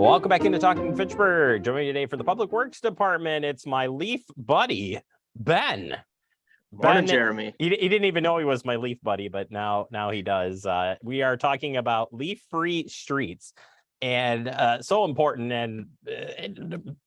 Welcome back into Talking Fitchburg. Joining me today for the Public Works Department, it's my leaf buddy, Ben. Morning, Jeremy. He didn't even know he was my leaf buddy, but now he does. We are talking about leaf-free streets, and so important. And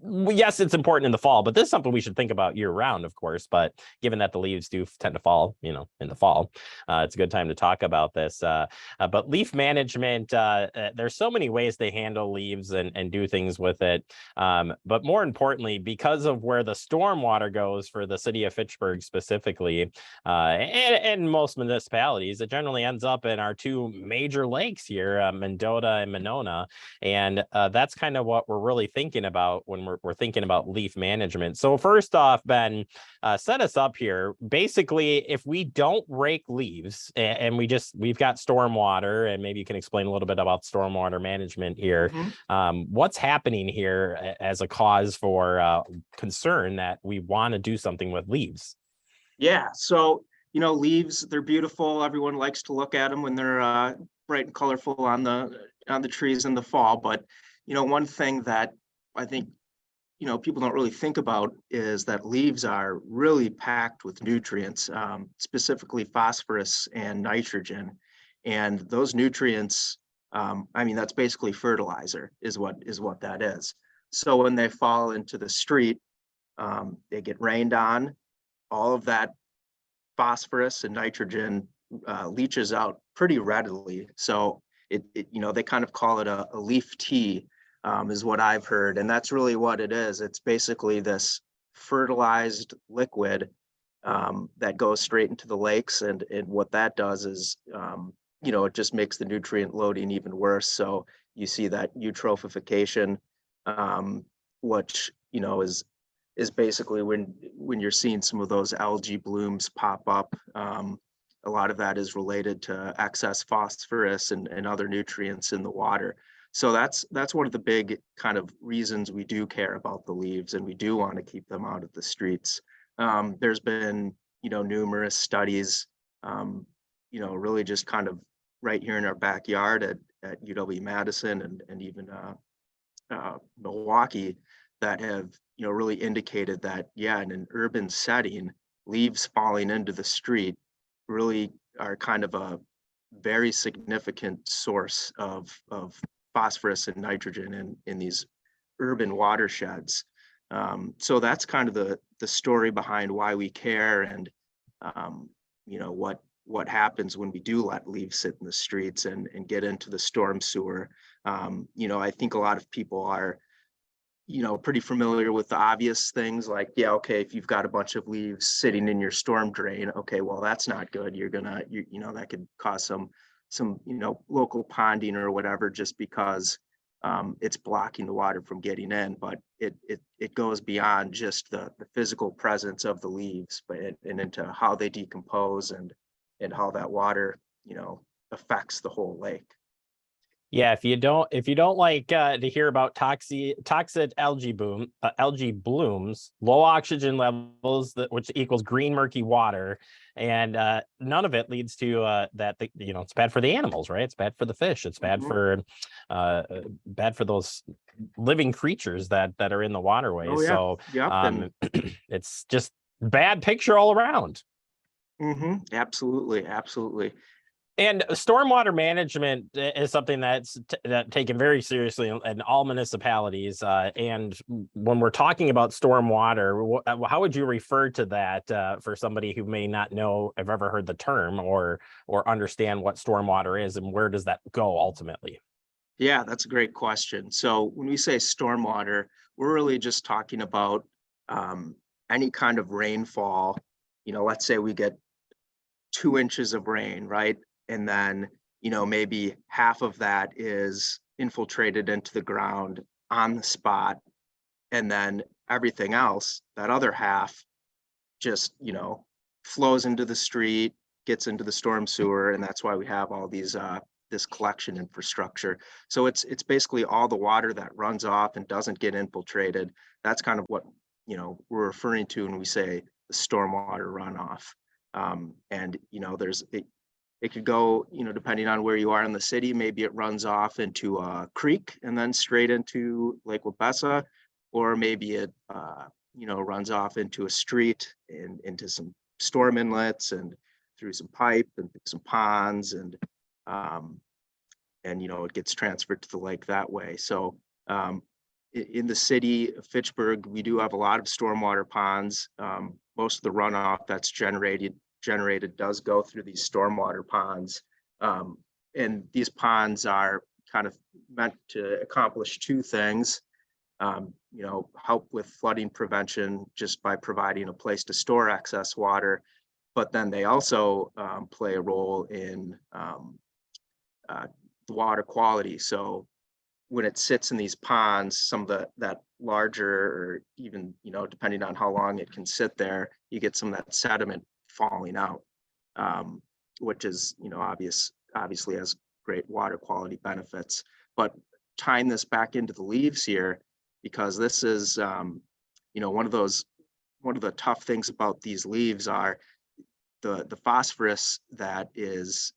yes, it's important in the fall, but this is something we should think about year-round, of course. But given that the leaves do tend to fall, in the fall, it's a good time to talk about this. But leaf management, there's so many ways they handle leaves and do things with it. But more importantly, because of where the stormwater goes for the city of Fitchburg specifically, and most municipalities, it generally ends up in our two major lakes here, Mendota and Monona. And that's kind of what we're really thinking about when we're thinking about leaf management. So first off, Ben, set us up here. Basically, if we don't rake leaves and we've got stormwater, and maybe you can explain a little bit about stormwater management here. What's happening here as a cause for concern that we want to do something with leaves? Yeah, so leaves, they're beautiful. Everyone likes to look at them when they're bright and colorful on the trees in the fall. But one thing that I think people don't really think about is that leaves are really packed with nutrients, specifically phosphorus and nitrogen. And those nutrients, that's basically fertilizer is what that is. So when they fall into the street, they get rained on. All of that phosphorus and nitrogen leaches out pretty readily. So they kind of call it a leaf tea. Is what I've heard. And that's really what it is. It's basically this fertilized liquid that goes straight into the lakes. And what that does is, it just makes the nutrient loading even worse. So you see that eutrophication, which, is basically when you're seeing some of those algae blooms pop up. A lot of that is related to excess phosphorus and other nutrients in the water. So that's one of the big kind of reasons we do care about the leaves, and we do want to keep them out of the streets. There's been, numerous studies, really just kind of right here in our backyard at UW-Madison and even Milwaukee that have, really indicated that, in an urban setting, leaves falling into the street really are kind of a very significant source of phosphorus and nitrogen in these urban watersheds. So that's kind of the story behind why we care, and what happens when we do let leaves sit in the streets and get into the storm sewer. I think a lot of people are pretty familiar with the obvious things like, if you've got a bunch of leaves sitting in your storm drain, okay, well, that's not good. You're gonna that could cause some local ponding or whatever, just because it's blocking the water from getting in. But it goes beyond just the physical presence of the leaves, but and into how they decompose and how that water affects the whole lake. Yeah, if you don't like to hear about toxic algae blooms, low oxygen levels, which equals green murky water, and none of it leads to it's bad for the animals, right? It's bad for the fish. It's bad for those living creatures that are in the waterways. Oh, yeah. So it's just bad picture all around. Absolutely. And stormwater management is something that's taken very seriously in all municipalities. And when we're talking about stormwater, how would you refer to that for somebody who may not know, have ever heard the term or understand what stormwater is, and where does that go ultimately? Yeah, that's a great question. So when we say stormwater, we're really just talking about any kind of rainfall. Let's say we get 2 inches of rain, right? And then, maybe half of that is infiltrated into the ground on the spot. And then everything else, that other half, just, flows into the street, gets into the storm sewer. And that's why we have all these, this collection infrastructure. So it's basically all the water that runs off and doesn't get infiltrated. That's kind of what, we're referring to when we say the stormwater runoff. And, It could go, depending on where you are in the city, maybe it runs off into a creek and then straight into Lake Wabessa, or maybe it, runs off into a street and into some storm inlets and through some pipe and some ponds um, and it gets transferred to the lake that way. So in the city of Fitchburg, we do have a lot of stormwater ponds. Most of the runoff that's generated does go through these stormwater ponds. And these ponds are kind of meant to accomplish two things. Help with flooding prevention just by providing a place to store excess water, but then they also play a role in the water quality. So when it sits in these ponds, some of that larger, or even, depending on how long it can sit there, you get some of that sediment falling out, which is, obviously has great water quality benefits. But tying this back into the leaves here, because this is, one of the tough things about these leaves are the phosphorus that is,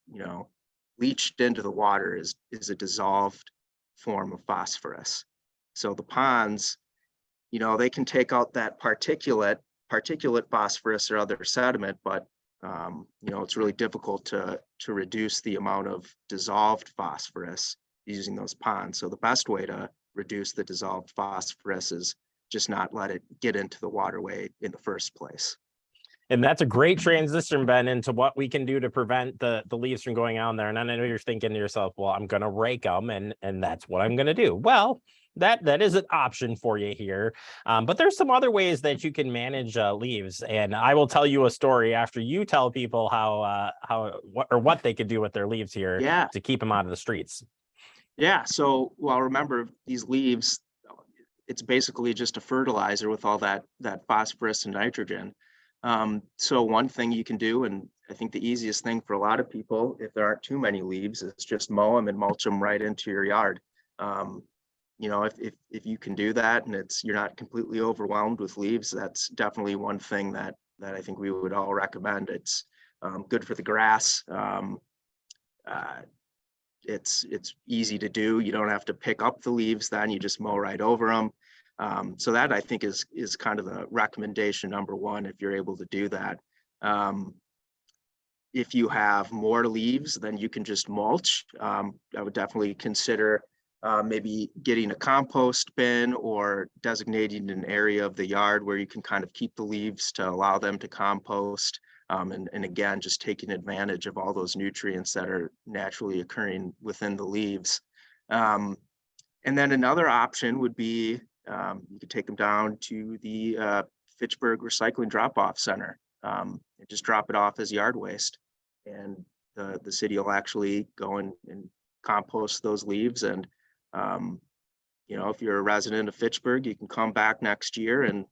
leached into the water is a dissolved form of phosphorus. So the ponds, they can take out that particulate phosphorus or other sediment, but it's really difficult to reduce the amount of dissolved phosphorus using those ponds. So the best way to reduce the dissolved phosphorus is just not let it get into the waterway in the first place. And that's a great transition, Ben, into what we can do to prevent the leaves from going on there. And I know you're thinking to yourself, well, I'm going to rake them, and that's what I'm going to do. Well, that is an option for you here. But there's some other ways that you can manage leaves. And I will tell you a story after you tell people what they could do with their leaves here to keep them out of the streets. Yeah. So, well, remember, these leaves, it's basically just a fertilizer with all that phosphorus and nitrogen. So one thing you can do, and I think the easiest thing for a lot of people, if there aren't too many leaves, is just mow them and mulch them right into your yard. If you can do that and you're not completely overwhelmed with leaves, that's definitely one thing that I think we would all recommend. It's good for the grass. It's easy to do. You don't have to pick up the leaves, then you just mow right over them. So that, I think, is kind of the recommendation number one, if you're able to do that. If you have more leaves, then you can just mulch. I would definitely consider maybe getting a compost bin or designating an area of the yard where you can kind of keep the leaves to allow them to compost. And again, just taking advantage of all those nutrients that are naturally occurring within the leaves. And then another option would be you could take them down to the Fitchburg Recycling Drop-Off Center and just drop it off as yard waste. And the city will actually go and compost those leaves. And, if you're a resident of Fitchburg, you can come back next year and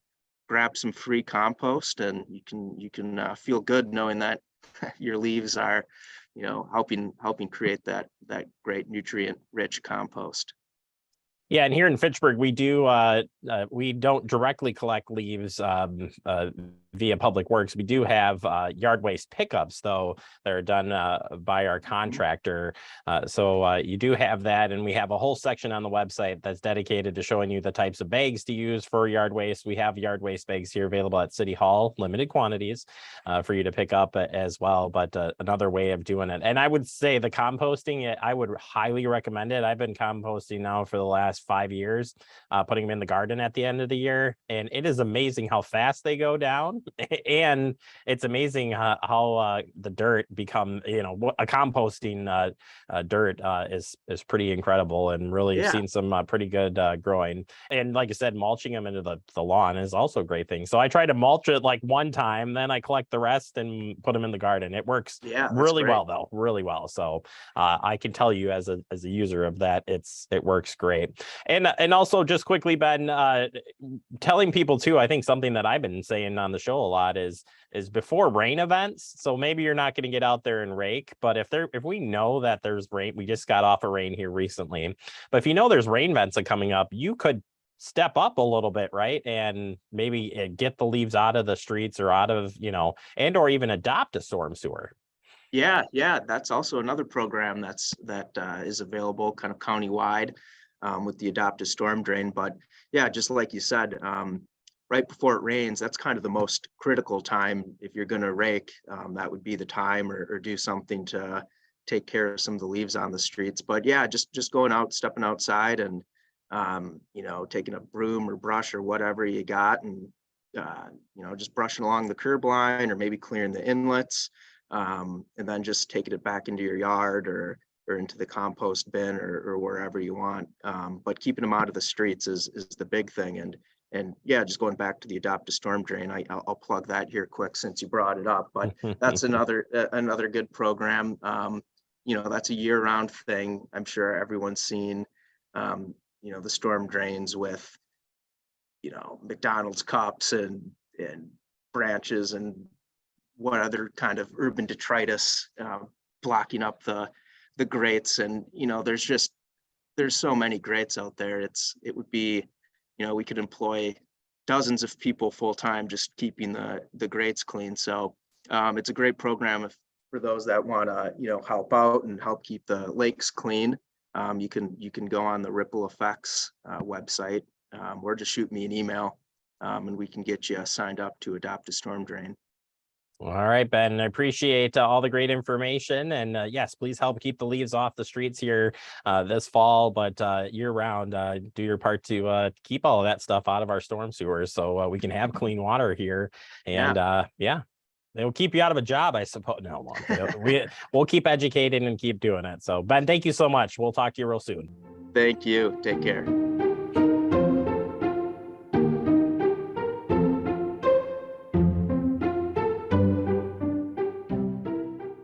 grab some free compost, and you can feel good knowing that your leaves are, helping create that great nutrient rich compost. Yeah, and here in Fitchburg, we don't directly collect leaves via Public Works. We do have yard waste pickups, though, that are done by our contractor. So you do have that, and we have a whole section on the website that's dedicated to showing you the types of bags to use for yard waste. We have yard waste bags here available at City Hall, limited quantities for you to pick up as well. But another way of doing it. And I would say the composting, I would highly recommend it. I've been composting now for the last 5 years, putting them in the garden at the end of the year, and it is amazing how fast they go down. And it's amazing how the dirt become, a composting dirt is pretty incredible, and really seen some pretty good growing. And like I said, mulching them into the lawn is also a great thing. So I try to mulch it like one time, then I collect the rest and put them in the garden. It works really well, though, really well. So I can tell you as a user of that, it works great. And also, just quickly, Ben, telling people too, I think something that I've been saying on the show a lot is before rain events. So maybe you're not going to get out there and rake, but if we know that there's rain, we just got off of rain here recently, but if you know there's rain events coming up, you could step up a little bit, right? And maybe get the leaves out of the streets, or out of, and or even adopt a storm sewer. Yeah, that's also another program that is available kind of countywide with the Adopt a Storm Drain. But yeah, just like you said, right before it rains, that's kind of the most critical time. If you're going to rake, that would be the time, or do something to take care of some of the leaves on the streets. But yeah, just going out, stepping outside, and taking a broom or brush or whatever you got, and just brushing along the curb line, or maybe clearing the inlets, and then just taking it back into your yard, or into the compost bin, or wherever you want. But keeping them out of the streets is the big thing. And yeah, just going back to the Adopt a Storm Drain, I'll plug that here quick since you brought it up. But that's another good program. That's a year-round thing. I'm sure everyone's seen the storm drains with McDonald's cups and branches and what other kind of urban detritus blocking up the grates. And there's so many grates out there. It would be, we could employ dozens of people full time just keeping the grates clean. So it's a great program for those that want to help out and help keep the lakes clean. You can go on the Ripple Effects website, or just shoot me an email, and we can get you signed up to Adopt a Storm Drain. All right, Ben, I appreciate all the great information. And yes, please help keep the leaves off the streets here this fall, but year round, do your part to keep all of that stuff out of our storm sewers so we can have clean water here. And yeah, they will keep you out of a job, I suppose. No, we'll keep educating and keep doing it. So Ben, thank you so much. We'll talk to you real soon. Thank you. Take care.